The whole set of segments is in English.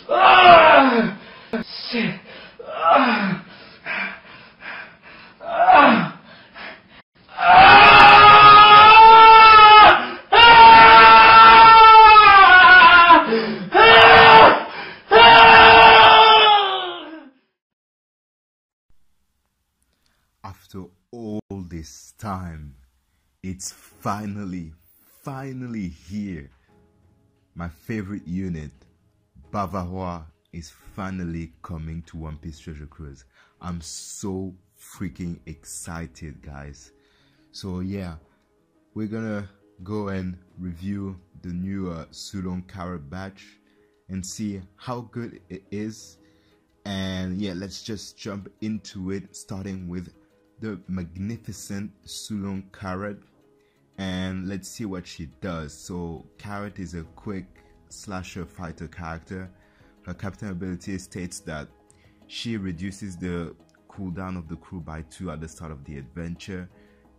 Ah! Shit. Ah! Ah! After all this time, it's finally here. My favorite unit, Bavarois, is finally coming to One Piece Treasure Cruise. I'm so freaking excited, guys. So yeah, we're gonna go and review the new Sulong carrot batch and see how good it is. And yeah, let's just jump into it, starting with the magnificent Sulong carrot, and let's see what she does. So Carrot is a quick slasher fighter character. Her captain ability states that she reduces the cooldown of the crew by 2 at the start of the adventure,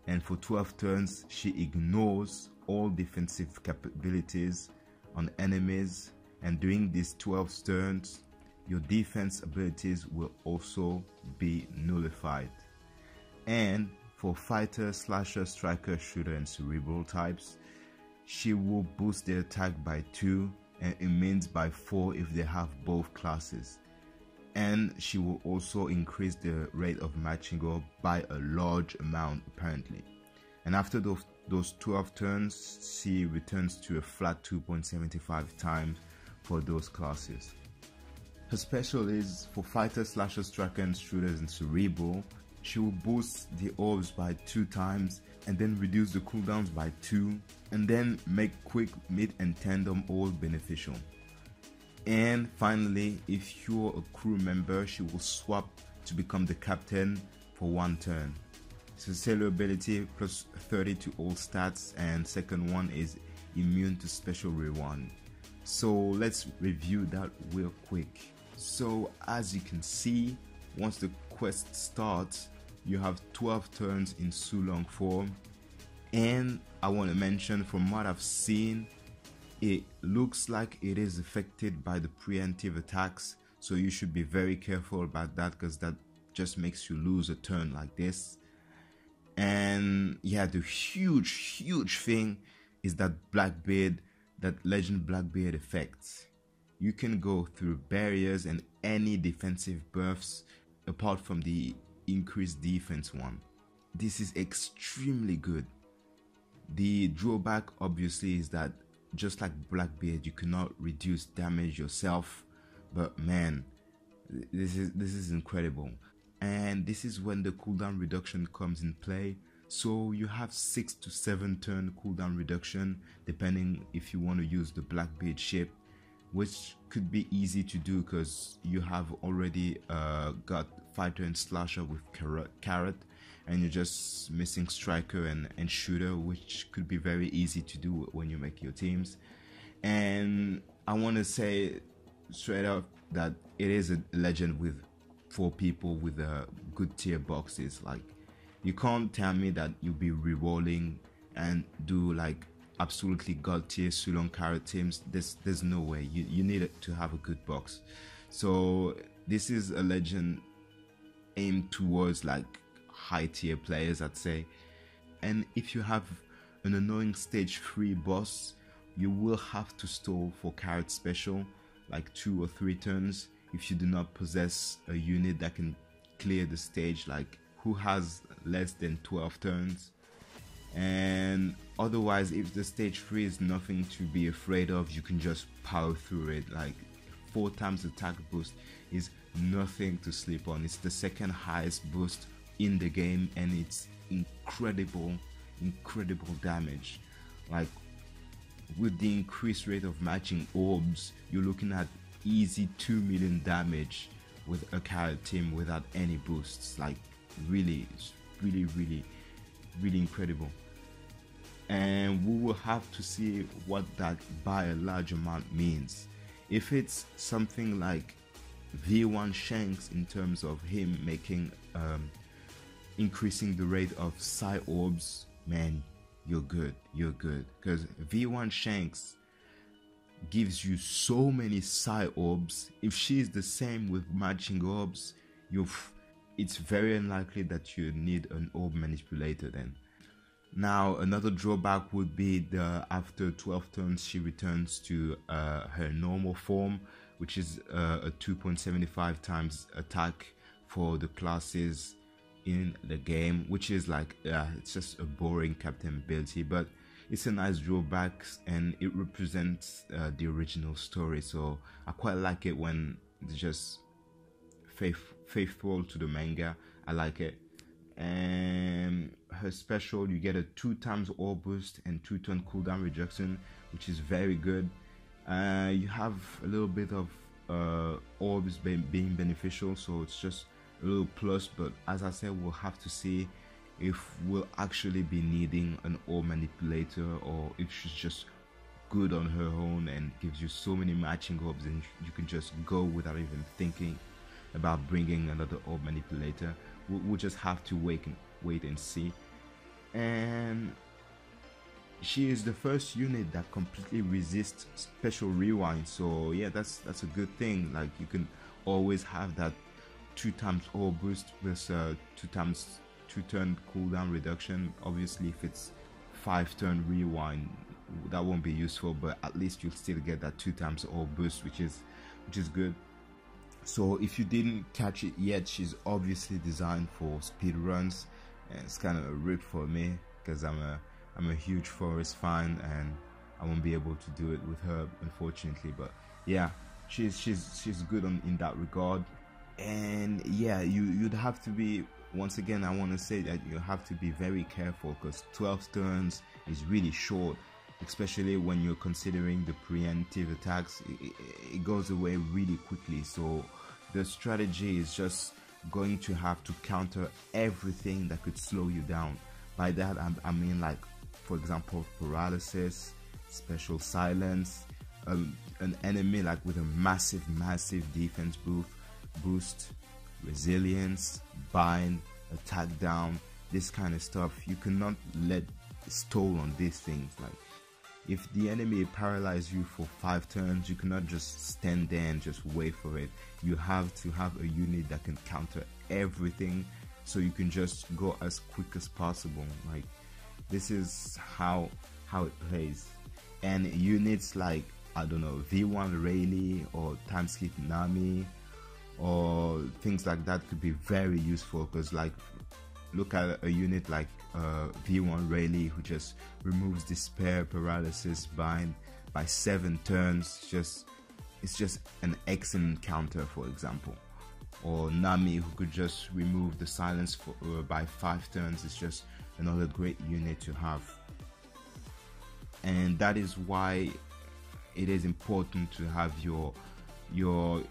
and for 12 turns she ignores all defensive capabilities on enemies, and during these 12 turns your defense abilities will also be nullified. And for fighter, slasher, striker, shooter and cerebral types, she will boost their attack by 2 and immense by 4 if they have both classes. And she will also increase the rate of matching up by a large amount apparently. And after those 12 turns, she returns to a flat 2.75 times for those classes. Her special is for fighter, slasher, striker and shooters and cerebral. She will boost the orbs by 2 times and then reduce the cooldowns by 2 and then make quick, mid and tandem all beneficial. And finally, if you're a crew member, she will swap to become the captain for 1 turn. So sailor ability plus 30 to all stats, and second one is immune to special rewind. So let's review that real quick. So as you can see, once the quest starts, you have 12 turns in Sulong form, and I want to mention, from what I've seen, it looks like it is affected by the preemptive attacks, so you should be very careful about that, because that just makes you lose a turn like this. And yeah, the huge thing is that Blackbeard, that legend Blackbeard effect. You can go through barriers and any defensive buffs apart from the increased defense one. This is extremely good. The drawback obviously is that just like Blackbeard, you cannot reduce damage yourself, but man, this is incredible. And this is when the cooldown reduction comes in play. So you have 6 to 7 turn cooldown reduction depending if you want to use the Blackbeard ship, which could be easy to do because you have already got fighter and slasher with carrot, and you're just missing striker and shooter, which could be very easy to do when you make your teams. And I want to say straight up that it is a legend with 4 people with good tier boxes. Like, you can't tell me that you'll be rerolling and do like absolutely god tier Sulong carrot teams. There's no way. You need it to have a good box. So this is a legend aimed towards like high tier players, I'd say. And if you have an annoying stage 3 boss, you will have to stall for carrot special like 2 or 3 turns if you do not possess a unit that can clear the stage, like who has less than 12 turns. And otherwise, if the stage 3 is nothing to be afraid of, you can just power through it. Like 4 times attack boost is nothing to sleep on. It's the second highest boost in the game, and it's incredible damage. Like, with the increased rate of matching orbs, you're looking at easy 2 million damage with a carrot team without any boosts. Like, really incredible. And we will have to see what that by a large amount means. If it's something like V1 Shanks in terms of him making increasing the rate of psi orbs, man, you're good. Because V1 Shanks gives you so many side orbs. If she's the same with matching orbs, it's very unlikely that you need an orb manipulator then. Now another drawback would be after 12 turns she returns to her normal form, which is a 2.75 times attack for the classes in the game, which is like it's just a boring captain ability, but it's a nice drawback and it represents the original story, so I quite like it when it's just faithful to the manga. I like it. And her special, you get a 2 times orb boost and 2 turn cooldown reduction, which is very good. You have a little bit of orbs being beneficial, so it's just a little plus, but as I said, we'll have to see if we'll actually be needing an orb manipulator or if she's just good on her own and gives you so many matching orbs and you can just go without even thinking about bringing another orb manipulator. We'll just have to wait and see. And she is the first unit that completely resists special rewind, so yeah, that's a good thing. Like, you can always have that 2 times orb boost with 2 times 2 turn cooldown reduction. Obviously if it's 5 turn rewind, that won't be useful, but at least you'll still get that 2 times orb boost, which is good. So if you didn't catch it yet, she's obviously designed for speed runs, and it's kind of a rip for me because I'm a huge Forest fan and I won't be able to do it with her, unfortunately. But yeah, she's good in that regard. And yeah, you'd have to be, once again I want to say that you have to be very careful because 12 turns is really short, especially when you're considering the preemptive attacks. It goes away really quickly, so the strategy is just going to have to counter everything that could slow you down. By that I mean, like, for example, paralysis, special silence, an enemy like with a massive defense boost, resilience, bind, attack down, this kind of stuff. You cannot let stall on these things. Like, if the enemy paralyzes you for 5 turns, you cannot just stand there and just wait for it. You have to have a unit that can counter everything, so you can just go as quick as possible. Like, this is how it plays. And units like, I don't know, V1 Rayleigh or time skip Nami or things like that could be very useful, because like, look at a unit like V1 Rayleigh, who just removes despair, paralysis, bind by 7 turns. It's just an excellent counter, for example. Or Nami, who could just remove the silence by 5 turns. It's just another great unit to have. And that is why it is important to have your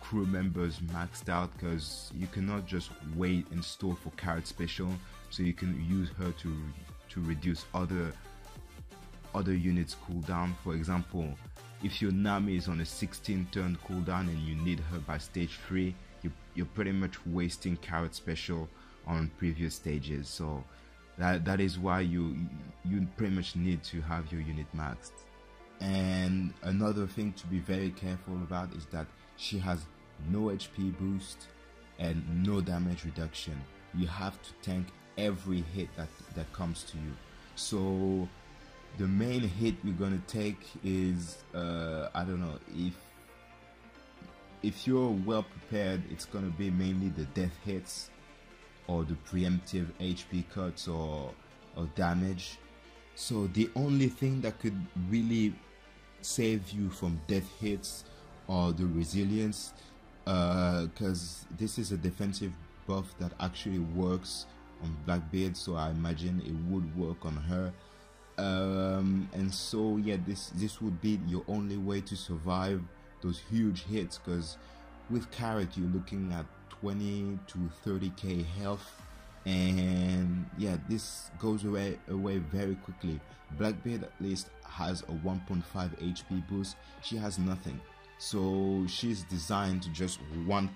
crew members maxed out, because you cannot just wait and store for carrot special, so you can use her to reduce other units cooldown. For example, if your Nami is on a 16 turn cooldown and you need her by stage 3, you're pretty much wasting carrot special on previous stages. So that is why you pretty much need to have your unit maxed. And another thing to be very careful about is that she has no HP boost and no damage reduction. You have to tank every hit that comes to you. So the main hit you're gonna take is I don't know, if you're well prepared, it's gonna be mainly the death hits or the preemptive HP cuts or damage. So the only thing that could really save you from death hits or the resilience, because this is a defensive buff that actually works on Blackbeard, so I imagine it would work on her. And so yeah, this would be your only way to survive those huge hits, because with Carrot you're looking at 20 to 30k health, and yeah, this goes away very quickly. Blackbeard at least has a 1.5 HP boost. She has nothing, so she's designed to just one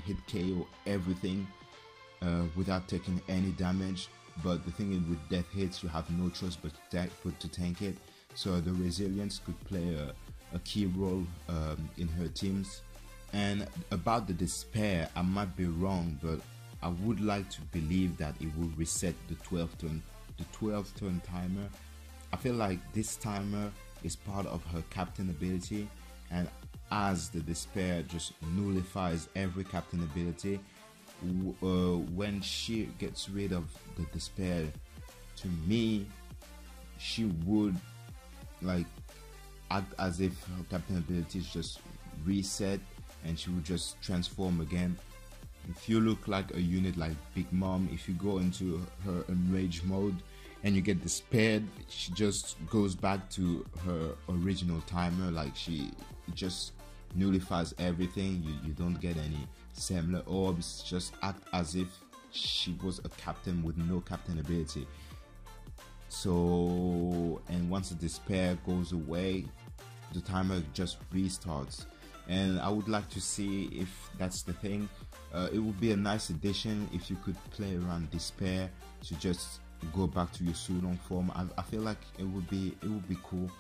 hit KO everything without taking any damage. But the thing is, with death hits you have no choice but to tank it, so the resilience could play a key role in her teams. And about the despair, I might be wrong, but I would like to believe that it will reset the 12 turn timer. I feel like this timer is part of her captain ability, and as the despair just nullifies every captain ability, when she gets rid of the despair, to me she would like act as if her captain ability is just reset and she would just transform again. If you look like a unit like Big Mom, if you go into her enraged mode and you get despaired, she just goes back to her original timer. Like she just nullifies everything. You don't get any similar orbs. Just act as if she was a captain with no captain ability. So, and once the despair goes away, the timer just restarts. And I would like to see if that's the thing. It would be a nice addition if you could play around despair to just go back to your Sulong form. I feel like it would be cool.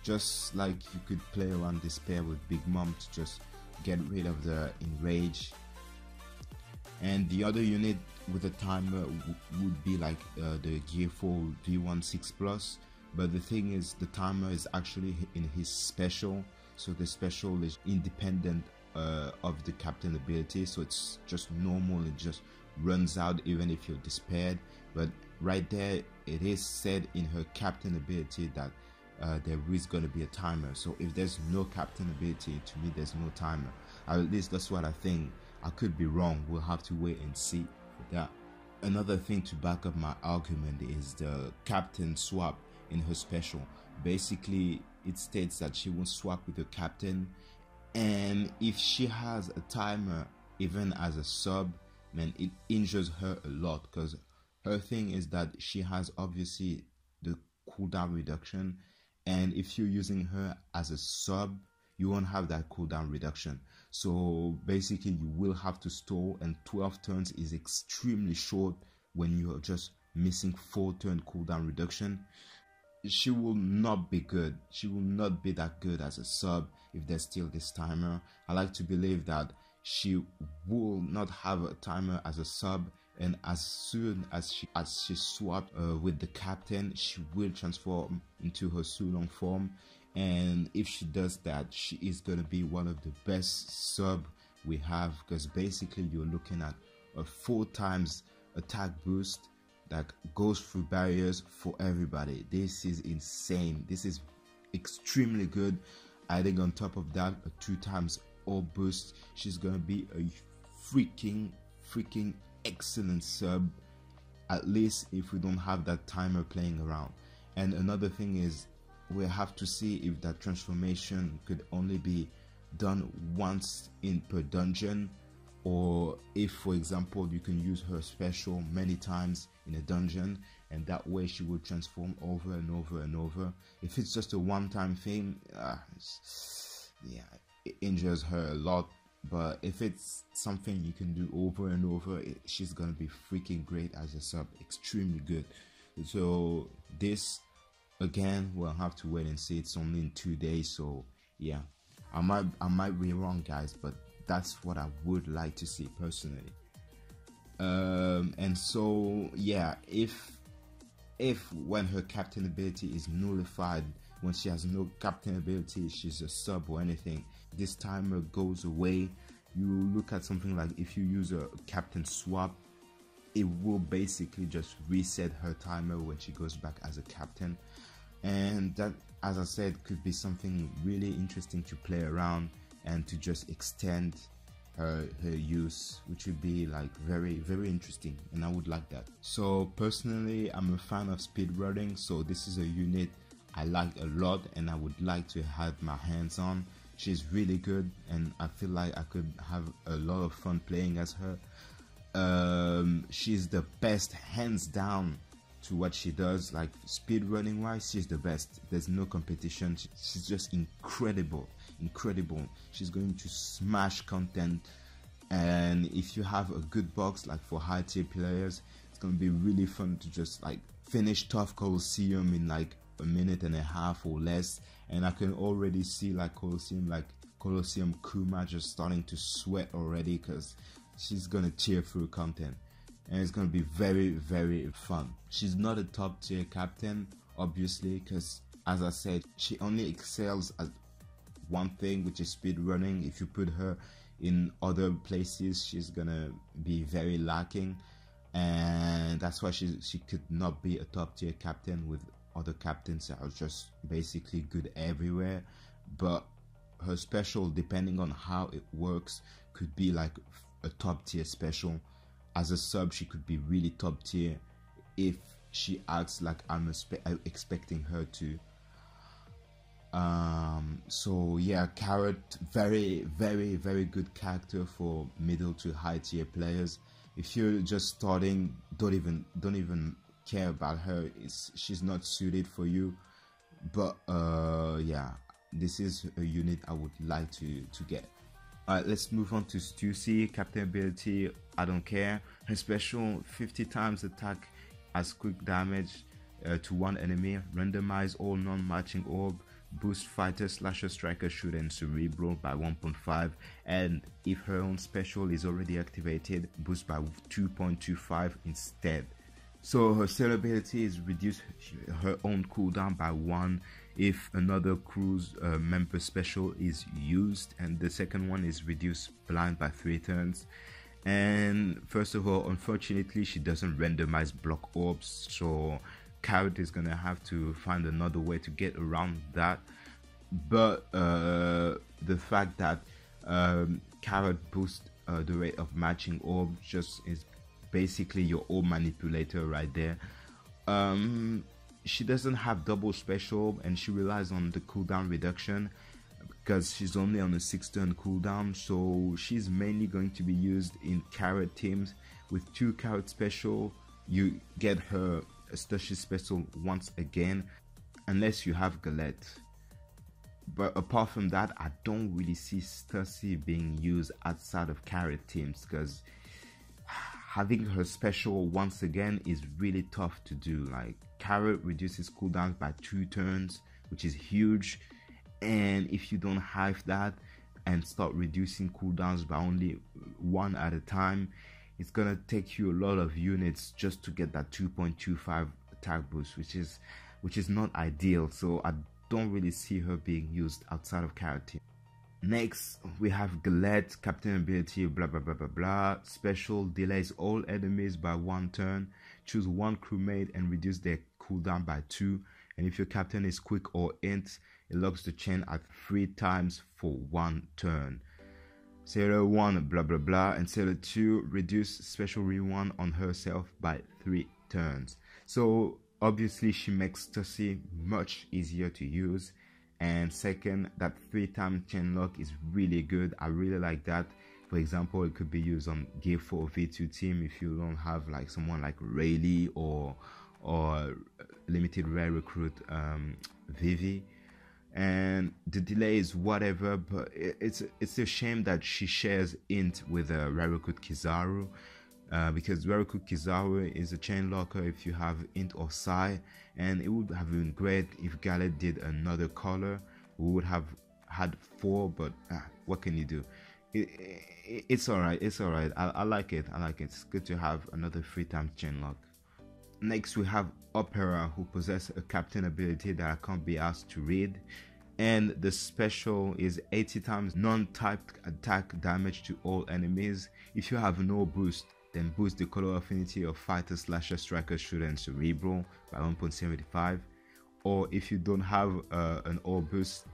Just like you could play around despair with Big Mom to just get rid of the enrage. And the other unit with a timer would be like the Gear 4 V16 Plus. But the thing is, the timer is actually in his special, so the special is independent of the captain ability, so it's just normal. It just runs out even if you're despaired. But right there, it is said in her captain ability that there is going to be a timer. So if there's no captain ability, to me there's no timer. At least that's what I think. I could be wrong. We'll have to wait and see for that. Another thing to back up my argument is the captain swap in her special. Basically, it states that she will swap with the captain, and if she has a timer even as a sub, man, it injures her a lot, because her thing is that she has obviously the cooldown reduction, and if you're using her as a sub, you won't have that cooldown reduction. So basically you will have to stall, and 12 turns is extremely short when you're just missing 4 turn cooldown reduction. She will not be good. She will not be that good as a sub if there's still this timer. I like to believe that she will not have a timer as a sub, and as soon as she swaps with the captain, she will transform into her Sulong form. And if she does that, she is going to be one of the best sub we have, because basically you're looking at a 4 times attack boost that goes through barriers for everybody. This is insane. This is extremely good. Adding on top of that a 2 times orb boost, she's gonna be a freaking excellent sub, at least if we don't have that timer playing around. And another thing is, we have to see if that transformation could only be done once per dungeon, or if, for example, you can use her special many times in a dungeon, and that way she will transform over and over and over. If it's just a one-time thing, yeah, it injures her a lot. But if it's something you can do over and over, she's gonna be freaking great as a sub, extremely good. So this, again, we'll have to wait and see. It's only in 2 days, so yeah, I might be wrong, guys, but that's what I would like to see personally. And so yeah, if when her captain ability is nullified, when she has no captain ability, she's a sub or anything, this timer goes away. You look at something like, if you use a captain swap, it will basically just reset her timer when she goes back as a captain. And that, as I said, could be something really interesting to play around and to just extend her use, which would be like very interesting, and I would like that. So personally, I'm a fan of speedrunning, so this is a unit I like a lot and I would like to have my hands on. She's really good, and I feel like I could have a lot of fun playing as her. She's the best, hands down, to what she does. Like speedrunning wise, she's the best. There's no competition. She's just incredible. She's going to smash content, and if you have a good box, like for high tier players, it's going to be really fun to just like finish Tough Coliseum in like a minute and a half or less, and I can already see like Colosseum Kuma just starting to sweat already, because she's gonna tear through content and it's gonna be very, very fun. She's not a top tier captain, obviously, because as I said, she only excels at one thing, which is speed running. If you put her in other places, she's gonna be very lacking, and that's why she could not be a top tier captain with other captains that are just basically good everywhere. But her special, depending on how it works, could be like a top tier special. As a sub, she could be really top tier if she acts like I'm expecting her to. So yeah, Carrot, very, very, very good character for middle to high tier players. If you're just starting, don't even care about her. She's not suited for you. But yeah, this is a unit I would like to get. Alright, let's move on to Stussy. Captain ability, I don't care. Her special, 50 times attack as quick damage to one enemy. Randomize all non-matching orb. Boost fighter, slasher, striker, shooter, and cerebral by 1.5. And if her own special is already activated, boost by 2.25 instead. So her skill ability is reduce her own cooldown by 1 if another crew's member special is used, and the second one is reduce blind by 3 turns. And first of all, unfortunately, she doesn't randomize block orbs, so Carrot is gonna have to find another way to get around that. But the fact that Carrot boosts the rate of matching orb just is basically your orb manipulator right there. She doesn't have double special, and she relies on the cooldown reduction because she's only on a 6-turn cooldown, so she's mainly going to be used in Carrot teams. With 2 Carrot special, you get her Stussy special once again, unless you have Galette. But apart from that, I don't really see Stussy being used outside of Carrot teams, because having her special once again is really tough to do. Like, Carrot reduces cooldowns by 2 turns, which is huge, and if you don't have that and start reducing cooldowns by only 1 at a time, it's gonna take you a lot of units just to get that 2.25 attack boost, which is not ideal. So I don't really see her being used outside of Carrot team. Next, we have Galette. Captain ability, blah blah blah blah blah. Special, delays all enemies by 1 turn. Choose 1 crewmate and reduce their cooldown by 2. And if your captain is quick or int, it locks the chain at 3 times for 1 turn. Sailor 1, blah blah blah, and Sailor 2, reduce special re1 on herself by 3 turns. So obviously she makes Stussy much easier to use. And second, that 3-time chain lock is really good. I really like that. For example, it could be used on Gear 4 V2 team if you don't have like someone like Rayleigh or limited rare recruit Vivi. And the delay is whatever, but it's a shame that she shares int with rare recruit Kizaru, because rare recruit Kizaru is a chain locker if you have int or psi, and it would have been great if Galette did another color. We would have had 4, but what can you do? It's alright. I like it. It's good to have another 3-time chain lock. Next, we have Opera, who possess a captain ability that I can't be asked to read, and the special is 80 times non-typed attack damage to all enemies. If you have no boost, then boost the color affinity of fighter, slasher, striker, shooter, and cerebral by 1.75. Or if you don't have an orb boost,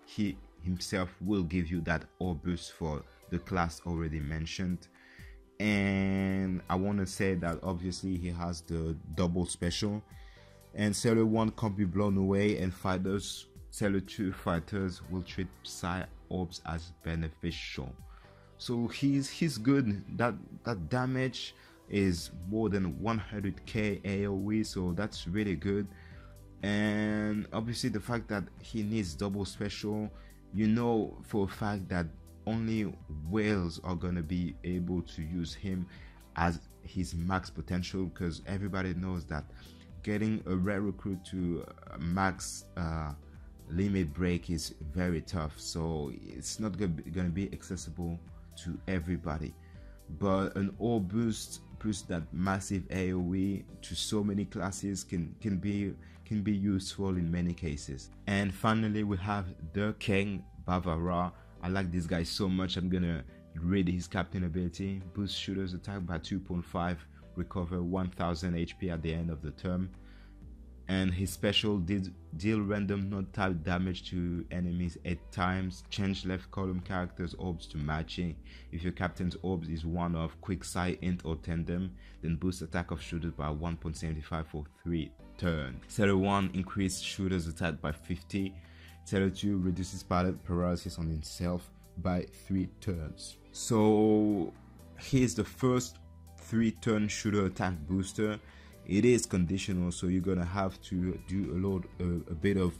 he himself will give you that orb boost for the class already mentioned. And I want to say that obviously he has the double special, and Sailor 1 can't be blown away, and fighters, Sailor 2 fighters will treat psi orbs as beneficial. So he's good. That damage is more than 100k AoE, so that's really good. And obviously the fact that he needs double special, you know for a fact that only whales are gonna be able to use him as his max potential, because everybody knows that getting a rare recruit to max limit break is very tough, so it's not gonna be accessible to everybody. But an orb boost plus that massive AoE to so many classes can be useful in many cases. And finally, we have the King Bavarois. I like this guy so much. I'm gonna read his captain ability. Boost shooters attack by 2.5, recover 1000 HP at the end of the turn. And his special deal random non-type damage to enemies 8 times. Change left column characters orbs to matching. If your captain's orbs is one of quick sight, int or tandem, then boost attack of shooters by 1.75 for 3 turns. Zero 1 increase shooters attack by 50. Zero 2 reduces pilot paralysis on himself by 3 turns. So here's the first 3-turn shooter attack booster. It is conditional, so you're gonna have to do a bit of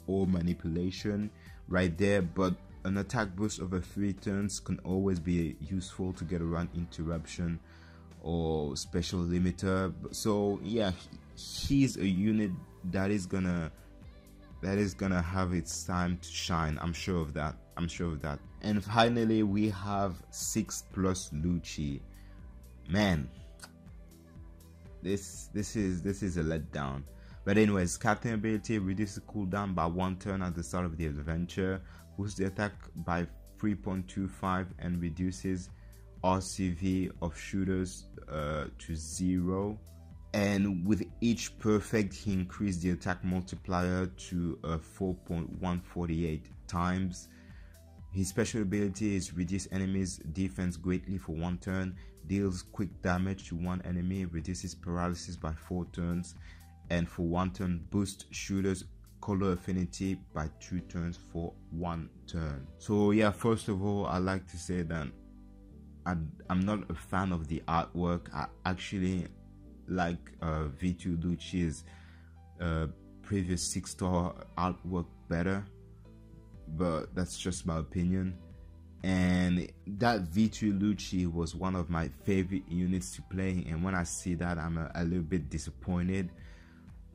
orb manipulation right there, but an attack boost over 3 turns can always be useful to get around interruption or special limiter. So yeah, he's a unit that is gonna have its time to shine. I'm sure of that. And finally, we have 6+ Lucci. Man, this is a letdown. But anyways, captain ability reduces cooldown by 1 turn at the start of the adventure, boosts the attack by 3.25, and reduces RCV of shooters to 0. And with each perfect, he increased the attack multiplier to 4.148 times. His special ability is reduce enemies defense greatly for 1 turn, deals quick damage to 1 enemy, reduces paralysis by 4 turns, and for 1 turn boost shooters color affinity by 2 turns for 1 turn. So yeah, first of all, I like to say that I'm not a fan of the artwork. I actually like V2 Lucci's previous 6-star artwork better, but that's just my opinion. And that V2 Lucci was one of my favorite units to play, and when I see that, I'm a little bit disappointed.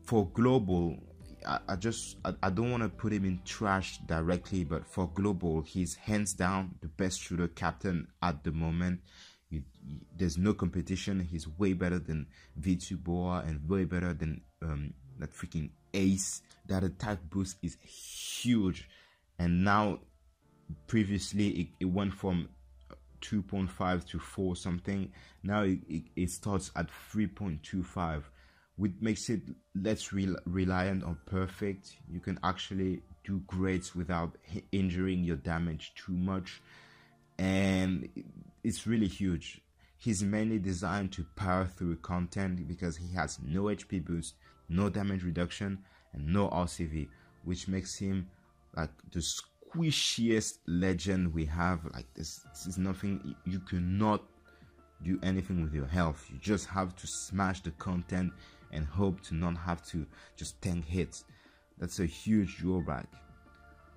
For global, I don't want to put him in trash directly, but for global, he's hands down the best shooter captain at the moment. There's no competition. He's way better than V2 Boa and way better than that freaking Ace. That attack boost is huge, and now previously it went from 2.5 to 4 something. Now it starts at 3.25, which makes it less reliant on perfect. You can actually do greats without injuring your damage too much, and it's really huge. He's mainly designed to power through content because he has no HP boost, no damage reduction, and no RCV, which makes him like the squishiest legend we have. Like this is nothing. You cannot do anything with your health. You just have to smash the content and hope to not have to just tank hits. That's a huge drawback.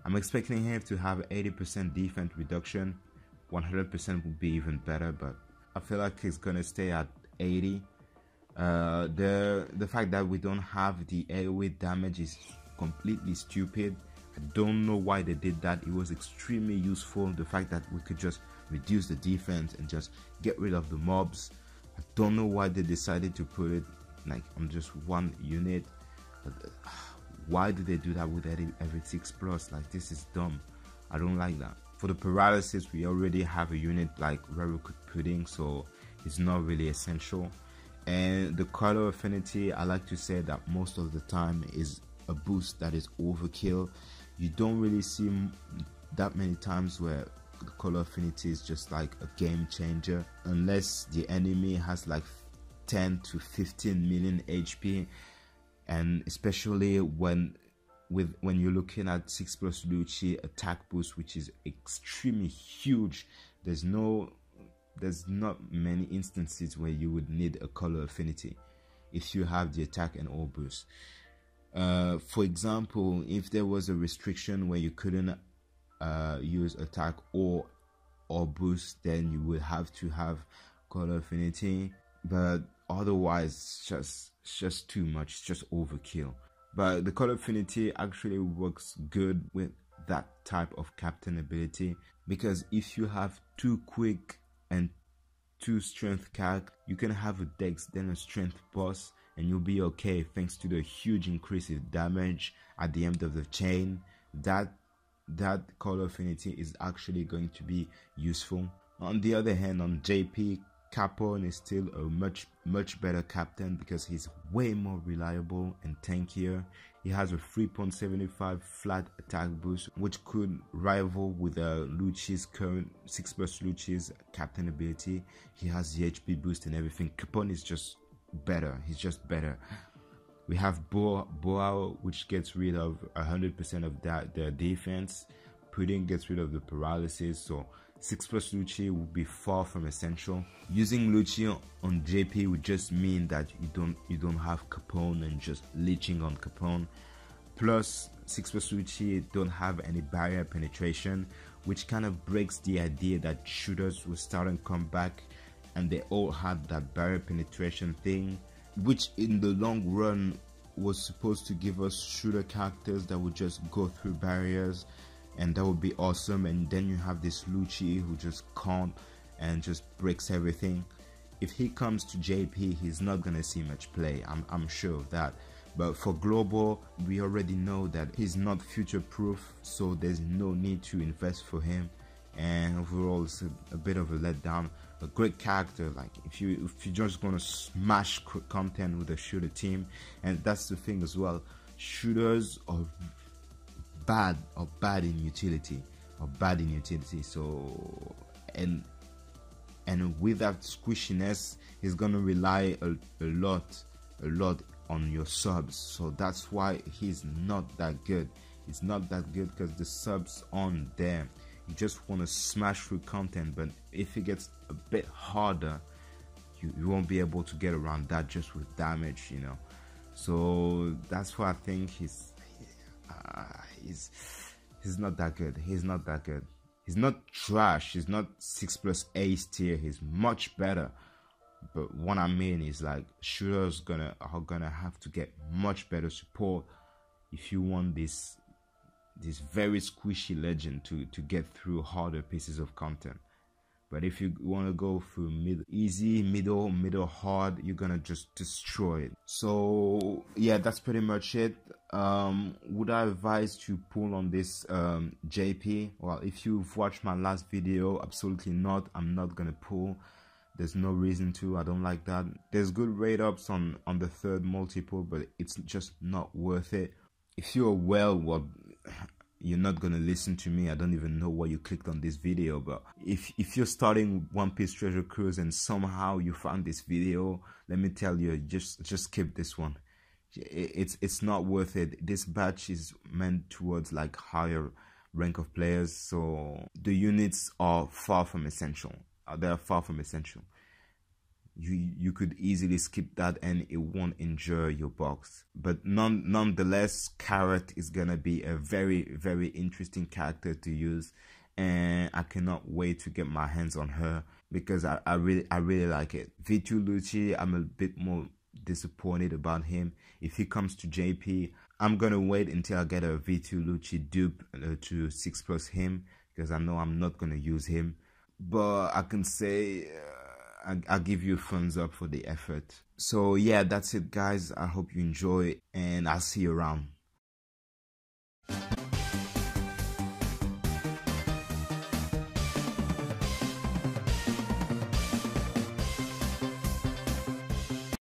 I'm expecting him to have 80% defense reduction. 100% would be even better, but I feel like he's gonna stay at 80. The fact that we don't have the AoE damage is completely stupid. I don't know why they did that. It was extremely useful. The fact that we could just reduce the defense and just get rid of the mobs. I don't know why they decided to put it like on just 1 unit. Why did they do that with every 6+? Like, this is dumb. I don't like that. For the paralysis, we already have a unit like Raruku Pudding, so it's not really essential. And the color affinity, I like to say that most of the time is a boost that is overkill. You don't really see that many times where the color affinity is just like a game changer, unless the enemy has like 10 to 15 million HP, and especially when you're looking at 6+ Lucci attack boost, which is extremely huge. There's not many instances where you would need a color affinity if you have the attack and all boost. For example, if there was a restriction where you couldn't use attack or boost, then you would have to have color affinity, but otherwise it's just too much. It's just overkill. But the Call of Affinity actually works good with that type of captain ability, because if you have 2 quick and 2 strength calc, you can have a dex then a strength boss and you'll be okay, thanks to the huge increase in damage at the end of the chain. That Call of Affinity is actually going to be useful. On the other hand, on JP, Capone is still a much better captain because he's way more reliable and tankier. He has a 3.75 flat attack boost, which could rival with Lucci's current 6+ Lucci's captain ability. He has the HP boost and everything. Capone is just better. He's just better. We have Boao, which gets rid of 100% of their defense. Pudding gets rid of the paralysis, so 6+ Lucci would be far from essential. Using Lucci on JP would just mean that you don't have Capone and just leeching on Capone. Plus 6+ Lucci don't have any barrier penetration, which kind of breaks the idea that shooters will start and come back and they all had that barrier penetration thing, which in the long run was supposed to give us shooter characters that would just go through barriers, and that would be awesome. And then you have this Lucci who just can't and just breaks everything. If he comes to JP, he's not gonna see much play, I'm sure of that. But for global, we already know that he's not future proof, so there's no need to invest for him. And overall, it's a bit of a letdown. A great character, like if you're just gonna smash content with a shooter team. And that's the thing as well, shooters are bad in utility, so and with that squishiness, he's gonna rely a lot on your subs. So that's why he's not that good. It's not that good because the subs on there. You just want to smash through content, but if it gets a bit harder, you won't be able to get around that just with damage, you know. So that's why I think he's not that good. He's not that good. He's not trash. He's not 6+ ace tier. He's much better. But what I mean is, like, shooters are gonna have to get much better support if you want this very squishy legend to get through harder pieces of content. But if you want to go through easy, middle hard, you're gonna just destroy it. So yeah, that's pretty much it. Would I advise to pull on this JP? Well, if you've watched my last video, absolutely not. I'm not gonna pull. There's no reason to. I don't like that. There's good rate ups on the third multiple, but it's just not worth it. If you're you're not gonna listen to me. I don't even know why you clicked on this video. But if you're starting One Piece Treasure Cruise and somehow you found this video, let me tell you, just skip this one. It's not worth it. This batch is meant towards like higher rank of players, so the units are far from essential. They are far from essential. You could easily skip that and it won't injure your box. But nonetheless, Carrot is gonna be a very interesting character to use, and I cannot wait to get my hands on her because I really like it. V2 Lucci, I'm a bit more disappointed about him. If he comes to JP, I'm gonna wait until I get a V2 Lucci dupe to 6+ him, because I know I'm not gonna use him. But I can say I'll give you a thumbs up for the effort. So yeah, that's it guys. I hope you enjoy and I'll see you around.